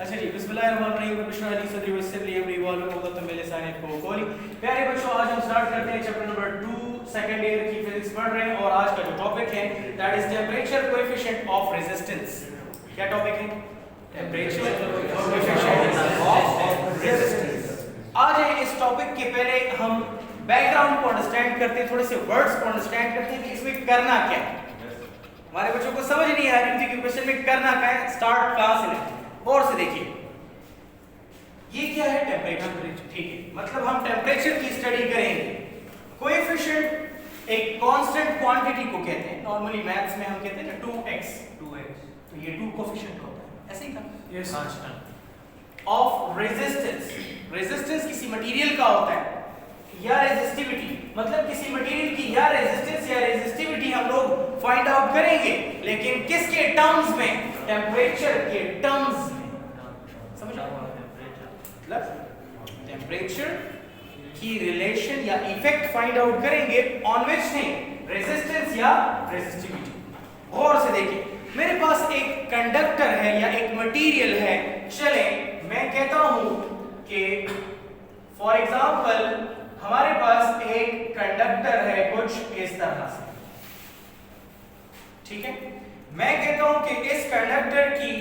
अच्छा जी, बिस्मिल्लाहिर्रहमानिर्रहीम। प्यारे बच्चों, आज हम स्टार्ट करते हैं चैप्टर नंबर 2 सेकंड ईयर की फिजिक्स पढ़ रहे हैं और आज का जो टॉपिक है that is temperature coefficient of resistance. क्या टॉपिक है? Temperature coefficient of resistance. आज इस टॉपिक के पहले हम बैकग्राउंड को अंडरस्टैंड करते हैं, थोड़े से वर्ड्स को अंडरस्टैंड करते हैं कि इसमें करना क्या है। हमारे बच्चों को समझ नहीं आ रही थी कि क्वेश्चन में करना क्या है। स्टार्ट क्लास में और से देखिए, ये क्या है? टेंपरेचर। ठीक है, मतलब हम टेंपरेचर की स्टडी करेंगे। कोएफिशिएंट एक कांस्टेंट क्वांटिटी को कहते हैं, नॉर्मली मैथ्स में हम कहते हैं ना 2x, तो ये 2 कोएफिशिएंट होता है, ऐसे ही था। यस ऑफ रेजिस्टेंस, रेजिस्टेंस किसी मटेरियल का होता है या रेजिस्टिविटी, मतलब किसी मटेरियल की या रेजिस्टेंस या रेजिस्टिविटी हम लोग फाइंड आउट करेंगे, लेकिन किसके टर्म्स में? टेंपरेचर के टर्म्स में। समझ आया? मतलब टेंपरेचर की रिलेशन या इफेक्ट फाइंड आउट करेंगे ऑन विच थिंग? रेजिस्टेंस या रेजिस्टिविटी। गौर से देखिए, मेरे पास एक कंडक्टर है या एक मटेरियल है। चले मैं कहता हूं कि फॉर एग्जांपल हमारे पास एक कंडक्टर है कुछ इस तरह से, ठीक है। मैं कहता हूं कि इस कंडक्टर की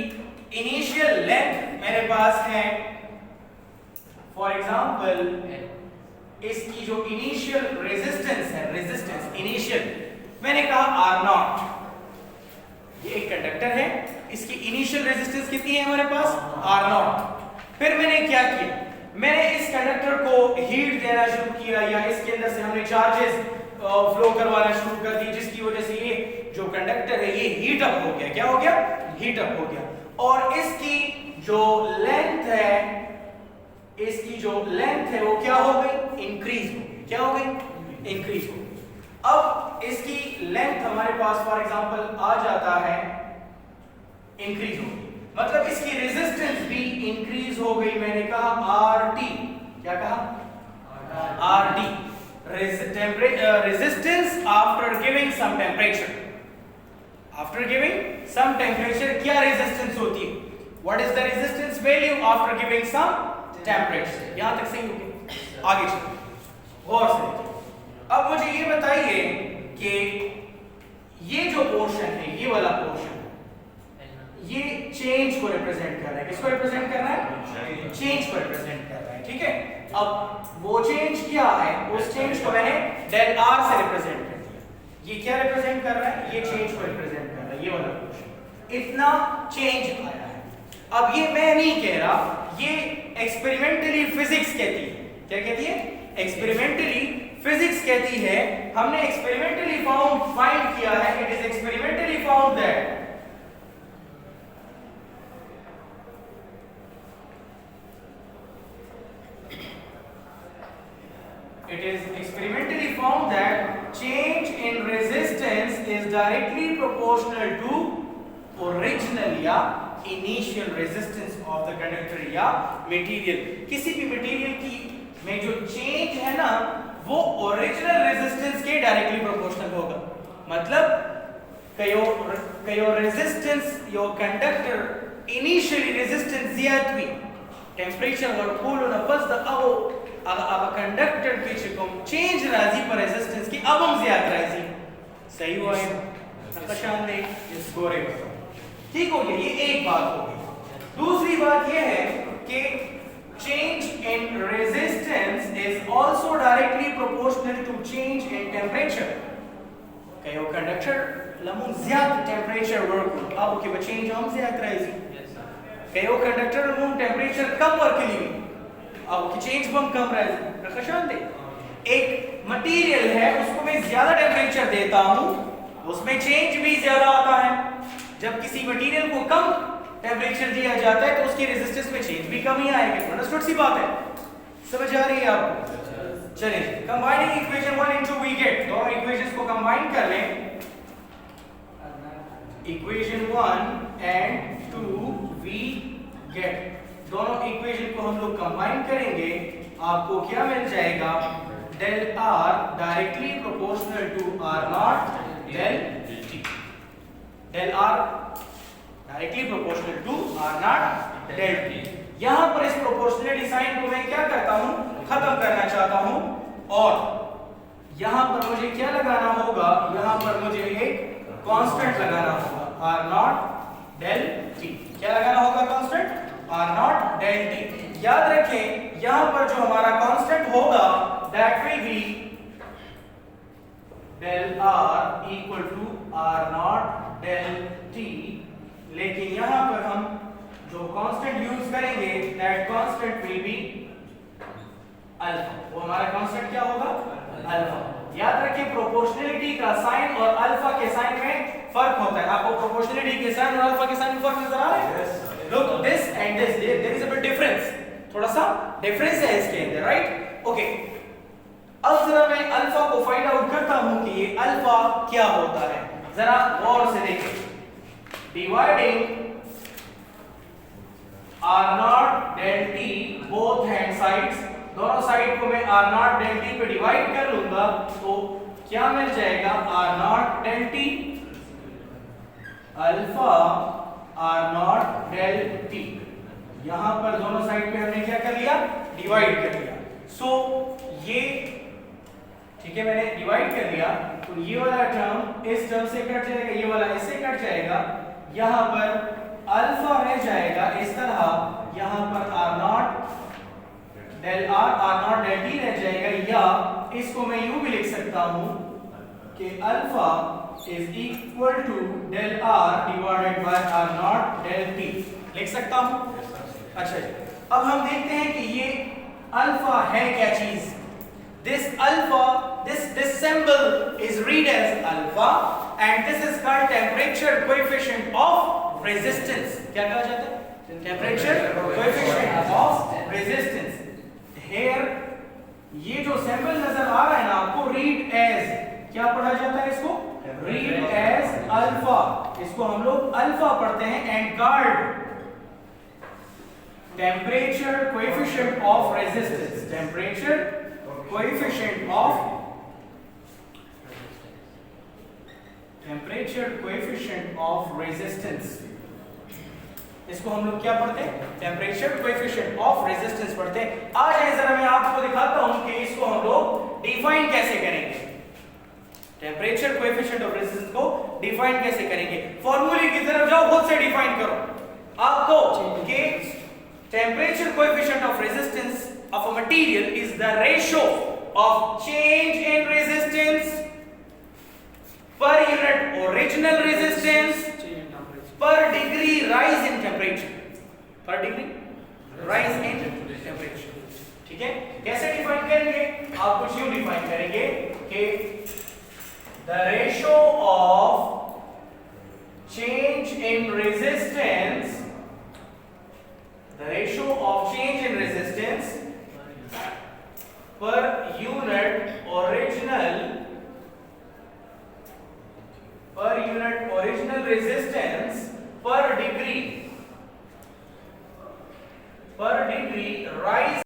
इनिशियल लेंथ मेरे पास है, फॉर एग्जांपल इसकी जो इनिशियल रेजिस्टेंस है, रेजिस्टेंस इनिशियल मैंने कहा R0। ये एक कंडक्टर है, इसकी इनिशियल रेजिस्टेंस कितनी है हमारे पास? R0। फिर मैंने क्या किया? मैंने इस कंडक्टर को हीट देना शुरू किया या इसके अंदर से हमने चार्जेस फ्लो करवाना शुरू कर दी, जिसकी वजह से ये जो कंडक्टर है ये हीट अप हो गया। क्या हो गया? हीट अप हो गया। और इसकी जो लेंथ है, इसकी जो लेंथ है वो क्या हो गई? इंक्रीज हो गई। क्या हो गई? इंक्रीज हो गई। अब इसकी लेंथ हमारे पास फॉर एग्जांपल आ जाता है, इंक्रीज हो गई, मतलब इसकी रेजिस्टेंस भी इंक्रीज हो गई। मैंने कहा RT। क्या कहा? RT, resistance after giving some temperature. After giving some temperature क्या रेजिस्टेंस होती है? What is the resistance value after giving some temperature? यहां तक सही हो गया? आगे चलो और से देखिए। अब मुझे ये बताइए कि ये जो पोर्शन है, ये वाला पोर्शन, ये चेंज को रिप्रेजेंट कर रहा है। किसको रिप्रेजेंट कर रहा है? चेंज को रिप्रेजेंट कर रहा है, ठीक है। अब वो चेंज क्या है? उस चेंज को मैंने डेल R से रिप्रेजेंट कर दिया। ये क्या रिप्रेजेंट कर रहा है? ये चेंज को रिप्रेजेंट कर रहा है, ये वाला पोर्शन। इतना चेंज आया है। अब ये मैं नहीं कह रहा, ये एक्सपेरिमेंटली फिजिक्स कहती है। क्या कहती है? एक्सपेरिमेंटली फिजिक्स कहती है। हमने एक्सपेरिमेंटली फाइंड किया है, it is experimentally found that it is experimentally found that change in resistance is directly proportional to original या initial resistance of the conductor या material। किसी भी मटेरियल की में जो चेंज है ना, वो ओरिजिनल रेजिस्टेंस के डायरेक्टली प्रोपोर्शनल होगा। मतलब कयो रेजिस्टेंस यो कंडक्टर इनिशियली रेजिस्टेंस ज्यादा हुई, टेंपरेचर और कूल न बस द अब कंडक्टर की चिकम चेंज राजी पर रेजिस्टेंस की अब हम ज्यादा राजी। सही हुआ है? नक्शान ने इसको रे ठीक हो गया। ये एक बात हो गई। दूसरी बात ये है कि change in resistance is also directly proportional to change in temperature। कयो कंडक्टर लमु ज्यादा टेंपरेचर वर्क अब के चेंज हम ज्यादा राजी। कयो कंडक्टर लमु टेंपरेचर कम वर्क के लिए अब की चेंज बम कम राजी। नक्शान दे, एक मटेरियल है, उसको मैं ज्यादा टेंपरेचर देता हूं, उसमें चेंज भी ज्यादा आता है। जब किसी मटेरियल को कम टेंपरेचर दिया जाता है तो उसकी रेजिस्टेंस में चेंज भी कम ही आएगी। अंडरस्टूड सी बात है? समझ आ रही है आपको? चलिए, combining equation 1 and 2 we get, दोनों इक्वेशंस को कंबाइन कर लें। इक्वेशन 1 and 2 वी गेट, दोनों इक्वेशन को हम लोग कंबाइन करेंगे, आपको क्या मिल जाएगा? Del R directly proportional to R0 del T। Del R directly proportional to R0 del t। यहां पर इस प्रोपोर्शनलिटी साइन को मैं क्या करता हूं, खत्म करना चाहता हूं, और यहां पर मुझे क्या लगाना होगा, यहां पर मुझे एक कांस्टेंट लगाना होगा, r नॉट del t। क्या लगाना होगा constant, r naught del t। याद रखें यहां पर जो हमारा कांस्टेंट होगा that will be del r equal to r naught del t, लेकिन यहां पर हम जो कांस्टेंट यूज करेंगे that constant will be alpha. वो हमारा कांस्टेंट क्या होगा, अल्फा। याद रखिए प्रोपोर्शनलिटी का साइन और अल्फा के साइन में फर्क होता है। आपको प्रोपोर्शनलिटी के साइन और अल्फा के साइन में फर्क नजर आ रहा है? Look this and this, there is a bit difference, थोड़ा सा डिफरेंस है इसके अंदर, राइट? ओके, अब जरा मैं अल्फा को फाइंड आउट करता हूं कि ये अल्फा क्या होता है। जरा गौर से देखें, dividing r naught del t both hand sides, दोनों साइड को मैं r नॉट del t पे डिवाइड कर लूंगा तो क्या मिल जाएगा, r naught del t alpha r naught del t। यहां पर दोनों साइड पे हमने क्या कर लिया, डिवाइड कर लिया। सो ये ठीक है, मैंने डिवाइड कर लिया तो ये वाला टर्म इस टर्म से कट जाएगा, ये वाला इससे कट जाएगा, यहां पर अल्फा रह जाएगा इस तरह, यहां पर r नॉट del t रह जाएगा, या इसको मैं यूं भी लिख सकता हूं कि alpha is equal to del r divided by r naught del t लिख सकता हूं। अच्छा जी, अब हम देखते हैं कि ये अल्फा है क्या चीज। This alpha, this symbol is read as alpha and this is called temperature coefficient of resistance। क्या कहा जाता है, temperature coefficient of resistance। Here ये जो symbol नजर आ रहा है ना आपको, read as क्या पढ़ा जाता है इसको, read as alpha, इसको हम लोग अल्फा पढ़ते हैं। and called temperature coefficient of resistance, temperature coefficient of resistance, इसको हम लोग क्या पढ़ते हैं, टेम्परेचर कोएफिशिएंट ऑफ रेजिस्टेंस पढ़ते हैं। आ जाए जरा मैं आपको दिखाता हूं कि इसको हम लोग डिफाइन कैसे करेंगे, टेम्परेचर कोएफिशिएंट ऑफ रेजिस्टेंस को डिफाइन कैसे करेंगे। फॉर्मूले की तरफ जाओ, खुद से डिफाइन करो आपको कि temperature coefficient of resistance of a material is the ratio of change in resistance per unit original resistance per degree rise in temperature, per degree rise in temperature। ठीक है, कैसे डिफाइन करेंगे, आप कुछ यूं डिफाइन करेंगे कि the ratio of change in resistance, the ratio of change in resistance per unit original resistance per degree rise